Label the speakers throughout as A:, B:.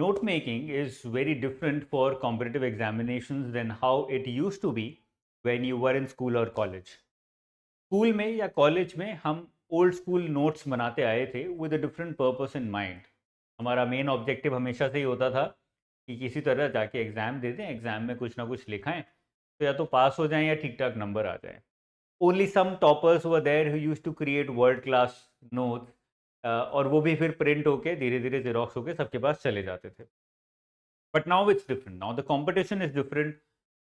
A: note making is very different for competitive examinations than how it used to be when you were in school or college. School में या college में हम old school notes बनाते आए थे with a different purpose in mind. हमारा main objective हमेशा से ही होता था कि किसी तरह जाके एग्ज़ाम दे दें, एग्ज़ाम में कुछ ना कुछ लिखाएं, तो या तो पास हो जाएं या ठीक ठाक नंबर आ जाए. Only some toppers were there who used to create world class notes, और वो भी फिर प्रिंट होके धीरे धीरे जेरोक्स होके सबके पास चले जाते थे. But now it's different. Now the competition is different,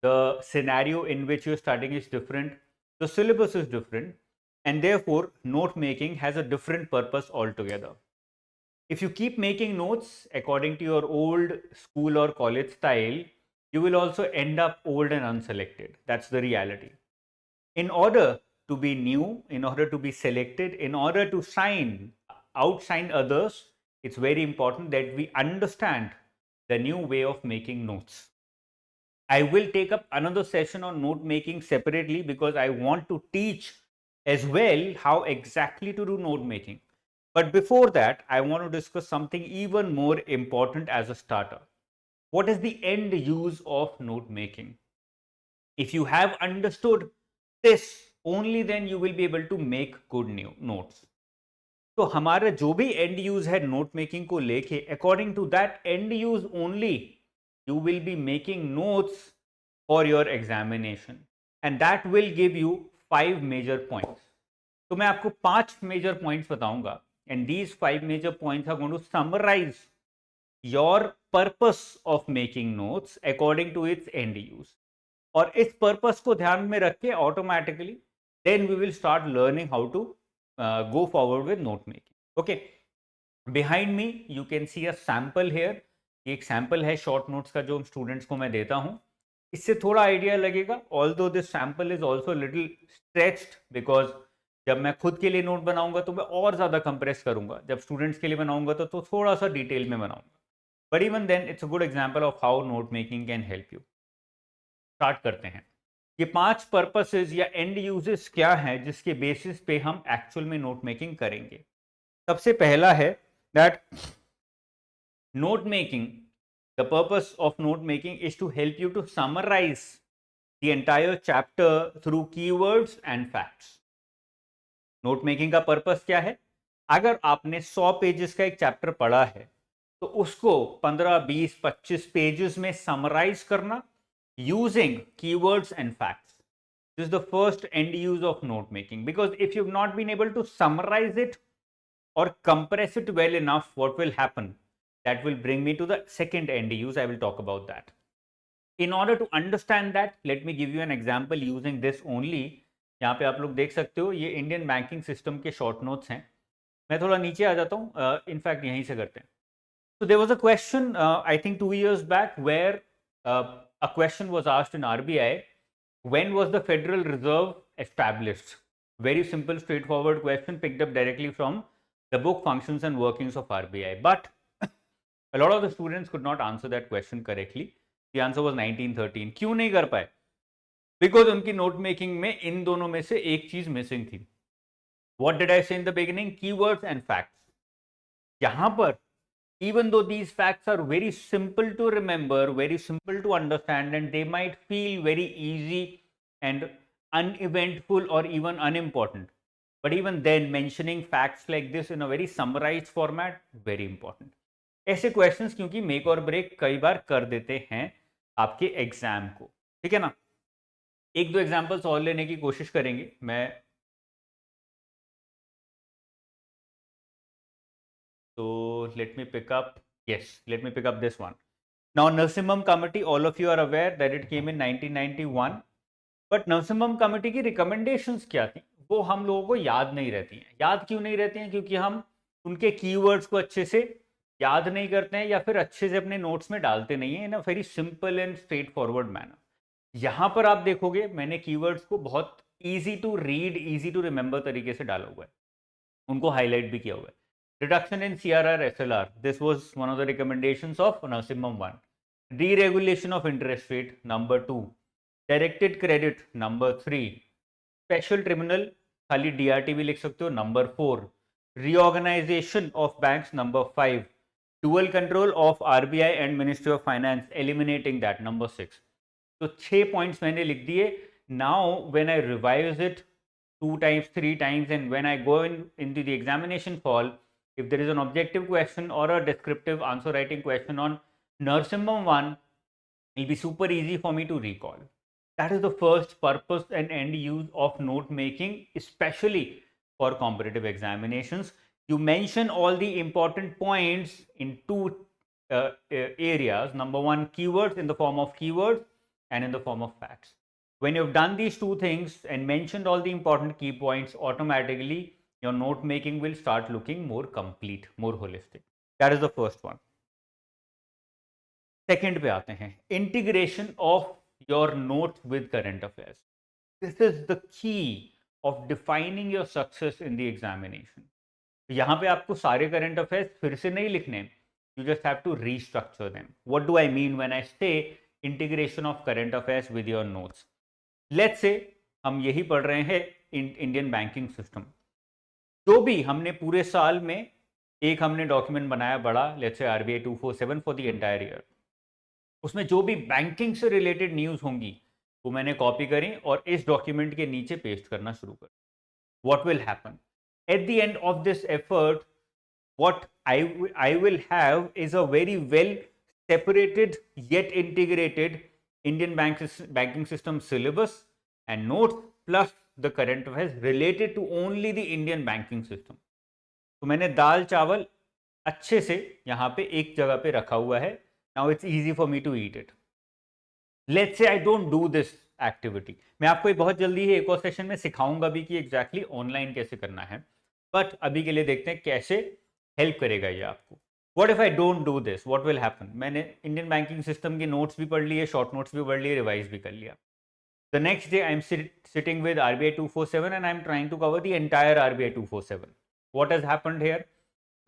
A: the scenario in which you're studying is different, the syllabus is different, and therefore note making has a different purpose altogether. If you keep making notes according to your old school or college style, you will also end up old and unselected. That's the reality. In order to be new, in order to be selected, in order to outshine others, it's very important that we understand the new way of making notes. I will take up another session on note making separately because I want to teach as well how exactly to do note making. But before that, I want to discuss something even more important as a starter. What is the end use of note making? If you have understood this, only then you will be able to make good new notes. तो हमारा जो भी end use है note making को लेके, according to that end use only you will be making notes for your examination, and that will give you 5 major points. तो मैं आपको 5 major points बताऊंगा, and these 5 major points are going to summarize your purpose of making notes according to its end use. और इस purpose को ध्यान में रख के automatically then we will start learning how to go forward with note making. Okay, behind me you can see a sample here. ये एक sample है शॉर्ट नोट्स का जो स्टूडेंट्स को मैं देता हूँ. इससे थोड़ा आइडिया लगेगा, although this sample is also little stretched, because जब मैं खुद के लिए नोट बनाऊंगा तो मैं और ज़्यादा कंप्रेस करूंगा, जब स्टूडेंट्स के लिए बनाऊंगा तो थोड़ा सा डिटेल में बनाऊंगा. But even then it's a good example of how note making can help you. Start करते हैं. ये 5 पर्पसेस या एंड यूजेस क्या हैं जिसके बेसिस पे हम एक्चुअल में नोट मेकिंग करेंगे. सबसे पहला है that note making, the purpose of note making is to help you to summarize the entire chapter through keywords and facts. Note making का purpose क्या है? अगर आपने 100 पेजेस का एक चैप्टर पढ़ा है तो उसको 15, 20, 25 पेजेस में समराइज करना using keywords and facts. This is the first end use of note making, because if you've not been able to summarize it or compress it well enough, what will happen? That will bring me to the second end use. I will talk about that. In order to understand that, let me give you an example using this only. यहाँ पे आप लोग देख सकते हो, ये Indian banking system के short notes हैं. मैं थोड़ा नीचे आ जाता हूँ, इनफैक्ट यहीं से करते हैं. So there was a question, I think 2 years back, where a question was asked in RBI, when was the Federal Reserve established? Very simple, straightforward question picked up directly from the book Functions and Workings of RBI. But a lot of the students could not answer that question correctly. The answer was 1913. क्यों नहीं कर पाए? Because उनकी note making में इन दोनों में से एक चीज मिसिंग थी. What did I say in the beginning? Keywords and facts. यहाँ पर even though these facts are very simple to remember, very simple to understand, and they might feel very easy and uneventful or even unimportant, but even then mentioning facts like this in a very summarized format, very important. ऐसे questions क्योंकि make और break कई बार कर देते हैं आपके exam को. ठीक है ना. एक दो एग्जांपल्स और लेने की कोशिश करेंगे. मैं तो let me pick up this one. Now Narasimham committee, all of you are aware that it came in 1991. But Narasimham committee की रिकमेंडेशंस क्या थी वो हम लोगों को याद नहीं रहती हैं. याद क्यों नहीं रहती हैं? क्योंकि हम उनके कीवर्ड्स को अच्छे से याद नहीं करते हैं या फिर अच्छे से अपने नोट्स में डालते नहीं है in a very simple and straightforward manner. यहाँ पर आप देखोगे मैंने कीवर्ड्स को बहुत easy to read, easy to remember तरीके से डाला हुआ है, उनको हाईलाइट भी किया हुआ है. Reduction in CRR SLR, this was one of the recommendations of Narasimham 1. Deregulation of interest rate, number 2. Directed credit, number 3. Special tribunal, खाली DRT भी लिख सकते हो, number 4. Reorganisation of banks, number 5. dual control of RBI and Ministry of Finance, eliminating that, number 6. तो 6 points मैंने लिख दिए. Now when I revise it 2 times, 3 times, and when I go into the examination hall, if there is an objective question or a descriptive answer writing question on Narsimham 1, it will be super easy for me to recall. That is the first purpose and end use of note making, especially for competitive examinations. You mention all the important points in 2 areas. Number 1, keywords, in the form of keywords, and in the form of facts. When you've done these 2 things and mentioned all the important key points, automatically your note making will start looking more complete, more holistic. That is the first one. Second पे आते हैं, integration of your notes with current affairs. This is the key of defining your success in the examination. यहाँ पे आपको सारे current affairs फिर से नहीं लिखने, you just have to restructure them. What do I mean when I say integration of current affairs with your notes? Let's say हम यही पढ़ रहे हैं इंडियन बैंकिंग सिस्टम. जो भी हमने पूरे साल में एक हमने डॉक्यूमेंट बनाया बड़ा, let's say RBI 247 for the entire year, उसमें जो भी बैंकिंग से रिलेटेड न्यूज़ होंगी वो मैंने कॉपी करी और इस डॉक्यूमेंट के नीचे पेस्ट करना शुरू कर. What will happen at the end of this effort? What I will have is a very well separated yet integrated Indian banking system syllabus and notes plus the current affairs related to only the Indian banking system. तो मैंने दाल चावल अच्छे से यहाँ पे एक जगह पे रखा हुआ है. Now it's easy for me to eat it. Let's say I don't do this activity. मैं आपको बहुत जल्दी ही एक और सेशन में सिखाऊंगा भी कि एग्जैक्टली ऑनलाइन कैसे करना है, बट अभी के लिए देखते हैं कैसे हेल्प करेगा ये आपको. What if I don't do this? What will happen? मैंने इंडियन बैंकिंग सिस्टम के नोट्स भी पढ़ लिए, शॉर्ट नोट्स भी पढ़ लिए, रिवाइज भी कर लिया. The next day I am sitting with RBI 247 and I am trying to cover the entire RBI 247. What has happened here?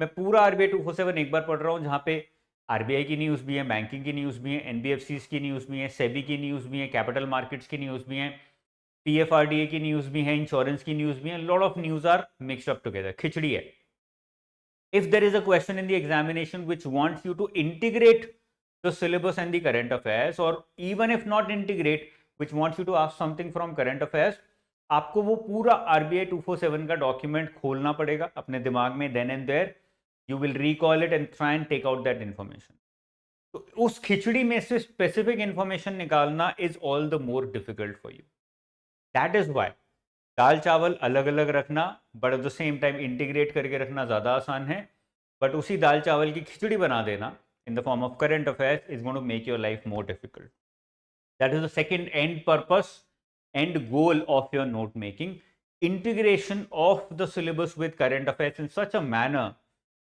A: मैं पूरा RBI 247 एक बार पढ़ रहा हूँ, जहाँ पे RBI की न्यूज़ भी है, बैंकिंग की न्यूज़ भी है, NBFCs की न्यूज़ भी है, SEBI की न्यूज़ भी है, कैपिटल मार्केट्स की न्यूज़ भी है, PFRDA की न्यूज़ भी है, इंश्योरेंस की न्यूज़ भी है. Lot of news are mixed up together, khichdi है. If there is a question in the examination which wants you to integrate the syllabus and the current affairs, or even if not integrate, which wants you to ask something from current affairs, आपको वो पूरा RBI 247 का document खोलना पड़ेगा अपने दिमाग में. then and there you will recall it and try and take out that information. तो उस खिचड़ी में से specific information निकालना is all the more difficult for you. That is why दाल चावल अलग अलग रखना but at the same time integrate करके रखना ज़्यादा आसान है, बट उसी दाल चावल की खिचड़ी बना देना in the form of current affairs is going to make your life more difficult. That is the second and purpose and goal of your note making, integration of the syllabus with current affairs in such a manner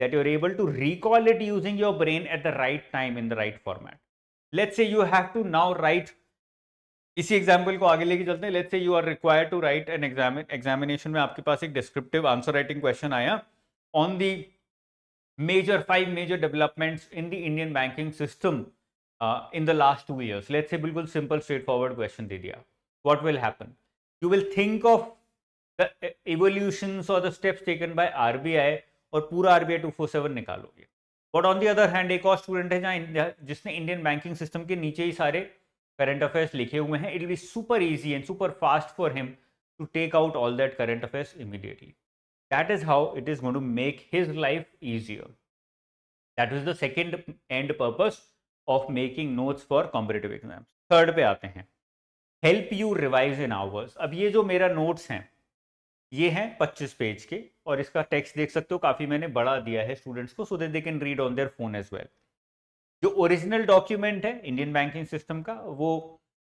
A: that you're able to recall it using your brain at the right time in the right format. Let's say you have to now write, इसी example को आगे लेके चलते हैं. Let's say you are required to write an examination में आपके पास एक डिस्क्रिप्टिव आंसर राइटिंग क्वेश्चन आया on the major 5 major developments in the Indian banking system in the last 2 years. Let's say बिल्कुल सिंपल स्ट्रेट फॉरवर्ड क्वेश्चन दे दिया. What will happen? You will think of the evolutions और the steps taken by RBI और पूरा RBI 247 निकालोगे. But on the other hand एक और student है जहाँ जिसने इंडियन बैंकिंग सिस्टम के नीचे ही सारे current affairs लिखे हुए हैं. It will be super easy and super fast for him to take out all that current affairs immediately. That is how it is going to make his life easier. That is the second end purpose of making notes for competitive exams. Third पे आते हैं, help you revise in hours. अब ये जो मेरा notes हैं ये हैं 25 पेज के और इसका टेक्स्ट देख सकते हो काफ़ी मैंने बड़ा दिया है स्टूडेंट्स को, so that they can read on their phone as well. जो ओरिजिनल डॉक्यूमेंट है इंडियन बैंकिंग सिस्टम का वो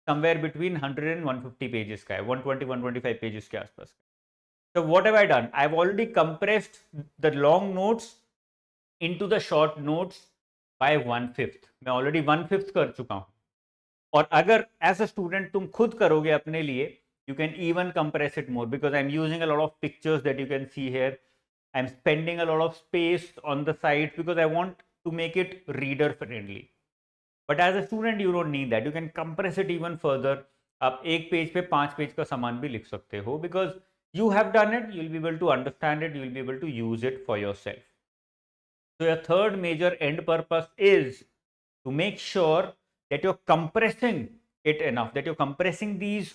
A: समवेयर बिटवीन 100 and 150 पेजेस का है, 120-125 पेजेस के आसपास का. So what have I done? I've already compressed the long notes into the short notes by 1/5. मैं ऑलरेडी 1/5 कर चुका हूँ. और अगर एज अ स्टूडेंट तुम खुद करोगे अपने लिए, you can even compress it more because I'm using a lot of pictures that you can see here. I'm spending a lot of space on the sides because I want to make it reader friendly. But as a student you don't need that. You can compress it even further. आप एक page पे 5 page का सामान भी लिख सकते हो because you have done it. You'll be able to understand it. You'll be able to use it for yourself. So your third major end purpose is to make sure that you're compressing it enough, that you're compressing these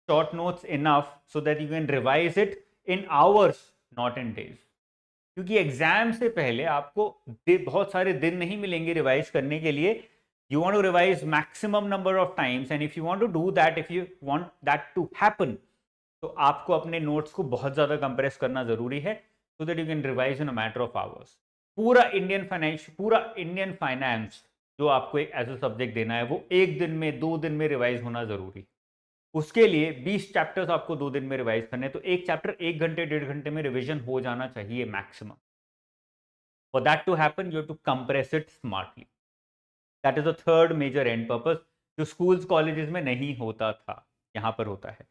A: short notes enough so that you can revise it in hours, not in days. क्योंकि exam से पहले आपको बहुत सारे दिन नहीं मिलेंगे revise करने के लिए. You want to revise maximum number of times, and if you want to do that, if you want that to happen, तो आपको अपने नोट्स को बहुत ज़्यादा कंप्रेस करना ज़रूरी है so that you can revise in a matter of hours. पूरा इंडियन फाइनेंस जो आपको एक एज अ सब्जेक्ट देना है वो एक दिन में 2 दिन में रिवाइज होना ज़रूरी. उसके लिए 20 चैप्टर्स आपको 2 दिन में रिवाइज करने, तो एक चैप्टर 1 घंटे 1.5 घंटे में रिवीजन हो जाना चाहिए maximum. For that to happen, you have to compress it smartly. That is the third major end purpose, जो स्कूल्स कॉलेजेस में नहीं होता था, यहां पर होता है.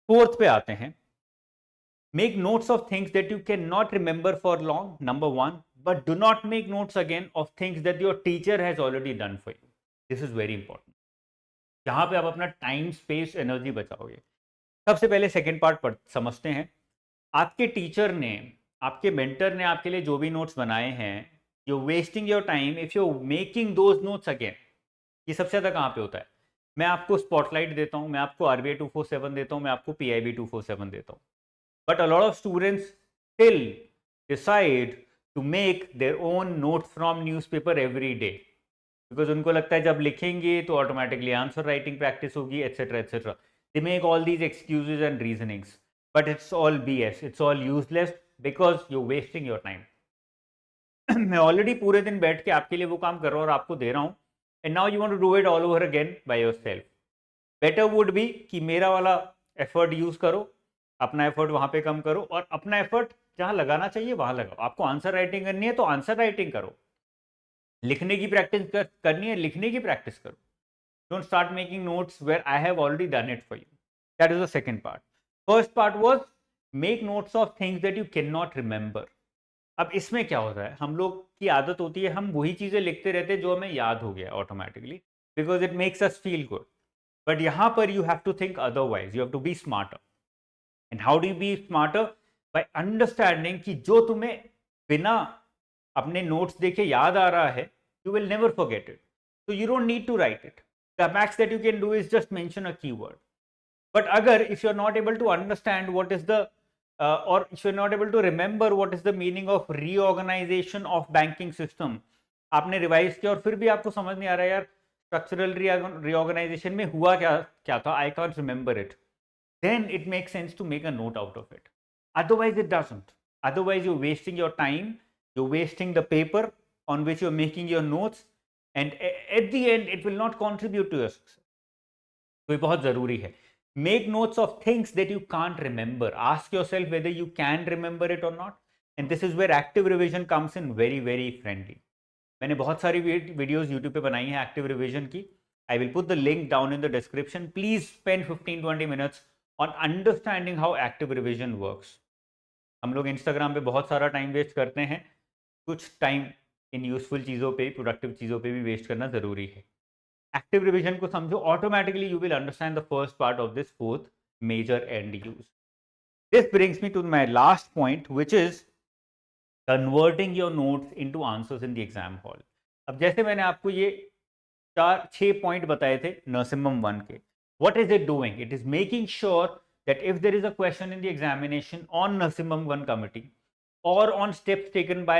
A: फोर्थ पे आते हैं. Make notes of things that you cannot remember for long, number one, but do not make notes again of things that your teacher has already done for you. This is very important. जहां पे आप अपना time space energy बचाओगे. सबसे पहले second part समझते हैं. आपके teacher ने, आपके मेंटर ने आपके लिए जो भी नोट्स बनाए हैं, you wasting your time if you making those notes again. ये सबसे ज़्यादा कहाँ पे होता है? मैं आपको स्पॉटलाइट देता हूँ, मैं आपको RBI 247 देता हूँ, मैं आपको PIB 247 देता हूँ, but a lot of students still decide to make their own notes from newspaper every day, because उनको लगता है जब लिखेंगे तो ऑटोमेटिकली आंसर राइटिंग प्रैक्टिस होगी, et cetera et cetera. They make all these excuses and reasonings, but it's all BS, it's all useless, because you wasting your time. मैं already पूरे दिन बैठ के आपके लिए वो काम कर रहा हूँ और आपको दे रहा हूँ, and now you want to do it all over again by yourself. Better would be कि मेरा वाला एफर्ट यूज करो, अपना एफर्ट वहां पे कम करो, और अपना एफर्ट जहां लगाना चाहिए वहां लगाओ. आपको आंसर राइटिंग करनी है तो आंसर राइटिंग करो, लिखने की प्रैक्टिस करनी है, लिखने की प्रैक्टिस करो. Don't start making notes where I have already done it for you. That is the second part. First part was make notes of things that you can not remember. अब इसमें क्या होता है, हम लोग की आदत होती है हम वही चीजें लिखते रहते हैं जो हमें याद हो गया automatically, because it makes us feel good. But यहां पर you have to think otherwise, you have to be smarter. And how do be smarter? By understanding कि जो तुम्हें बिना अपने नोट्स देखे याद आ रहा है, you will never forget it. So you don't need to write it. The max that you can do is just mention a keyword. But agar if you're not able to understand what is the or if you're not able to remember what is the meaning of reorganization of banking system, आपने revise किया और फिर भी आपको समझ नहीं आ रहा यार स्ट्रक्चरल reorganization में हुआ क्या था, I can't remember it, then it makes sense to make a note out of it. Otherwise it doesn't. Otherwise you're wasting your time, you're wasting the paper on which you're making your notes, and at the end it will not contribute to your success. तो ये बहुत जरूरी है. Make notes of things that you can't remember. Ask yourself whether you can remember it or not, and this is where active revision comes in very very friendly. मैंने बहुत सारी videos YouTube पे बनाई हैं एक्टिव रिविजन की. I will put the link down in the description. Please spend 15-20 minutes on understanding how active revision works. हम लोग Instagram पे बहुत सारा टाइम वेस्ट करते हैं, कुछ टाइम इन यूजफुल चीज़ों पे, प्रोडक्टिव चीज़ों पे भी वेस्ट करना ज़रूरी है. एक्टिव रिविजन को समझो, automatically you will understand the first part of this fourth major and use. This brings me to my last point, which is converting your notes into answers in the exam hall. अब जैसे मैंने आपको ये 4-6 point बताए थे नरसिम्हम 1 के, what is it doing? It is making sure that if there is a question in the examination on Narsimham 1 committee or on steps taken by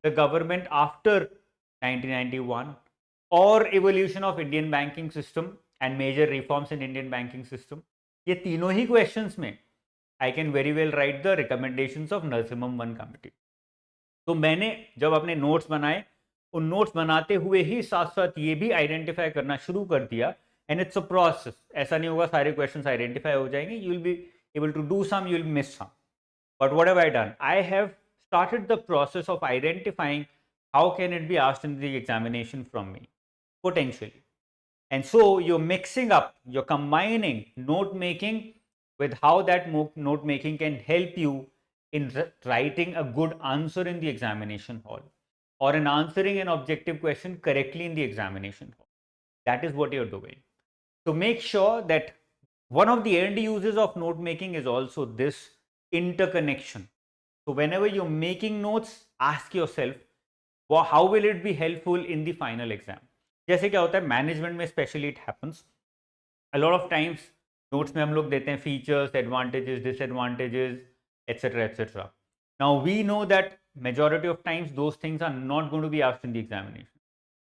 A: the government after 1991 or evolution of Indian banking system and major reforms in Indian banking system, ये तीनों ही questions में I can very well write the recommendations of Narsimham 1 committee. तो मैंने जब अपने notes बनाए, उन notes बनाते हुए ही साथ साथ ये भी आइडेंटिफाई करना शुरू कर दिया. And it's a process. ऐसा नहीं होगा सारे क्वेश्चंस आइडेंटिफाई हो जाएंगे, you will be able to do some, you will miss some. But what have I done? I have started the process of identifying how can it be asked in the examination from me potentially. And so you're mixing up, you're combining note making with how that note making can help you in writing a good answer in the examination hall, or in answering an objective question correctly in the examination hall. That is what you're doing. So make sure that one of the end uses of note making is also this interconnection. So whenever you're making notes, ask yourself, how will it be helpful in the final exam? जैसे क्या होता है management में specially it happens a lot of times notes में हम लोग देते हैं features advantages disadvantages et cetera et cetera now we know that majority of times those things are not going to be asked in the examination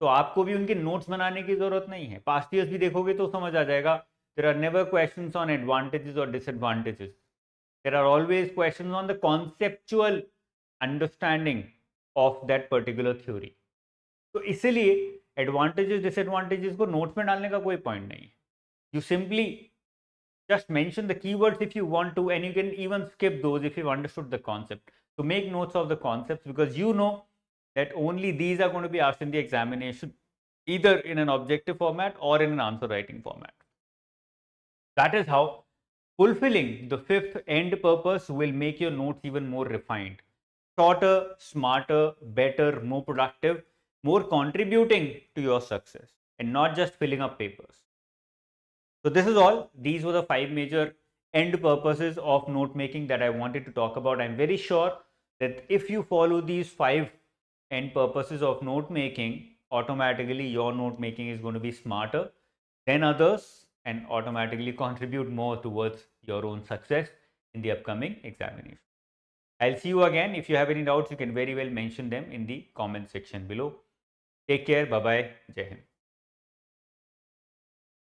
A: तो आपको भी उनके notes बनाने की जरूरत नहीं है पास्ट ईयर्स भी देखोगे तो समझ आ जाएगा there are never questions on advantages और disadvantages there are always questions on the conceptual understanding of that particular theory तो इसलिए एडवांटेजेस डिसएडवांटेजेस को नोट्स में डालने का कोई पॉइंट नहीं है you simply just mention the keywords if you want to and you can even skip those if you've understood the concept so make notes of the concepts because you know that only these are going to be asked in the examination either in an objective format or in an answer writing format that is how fulfilling the fifth end purpose will make your notes even more refined shorter smarter better more productive more contributing to your success and not just filling up papers. So this is all. These were the 5 major end purposes of note making that I wanted to talk about. I'm very sure that if you follow these 5 end purposes of note making, automatically your note making is going to be smarter than others and automatically contribute more towards your own success in the upcoming examination. I'll see you again. If you have any doubts, you can very well mention them in the comment section below. Take care. Bye-bye. Jai Hind.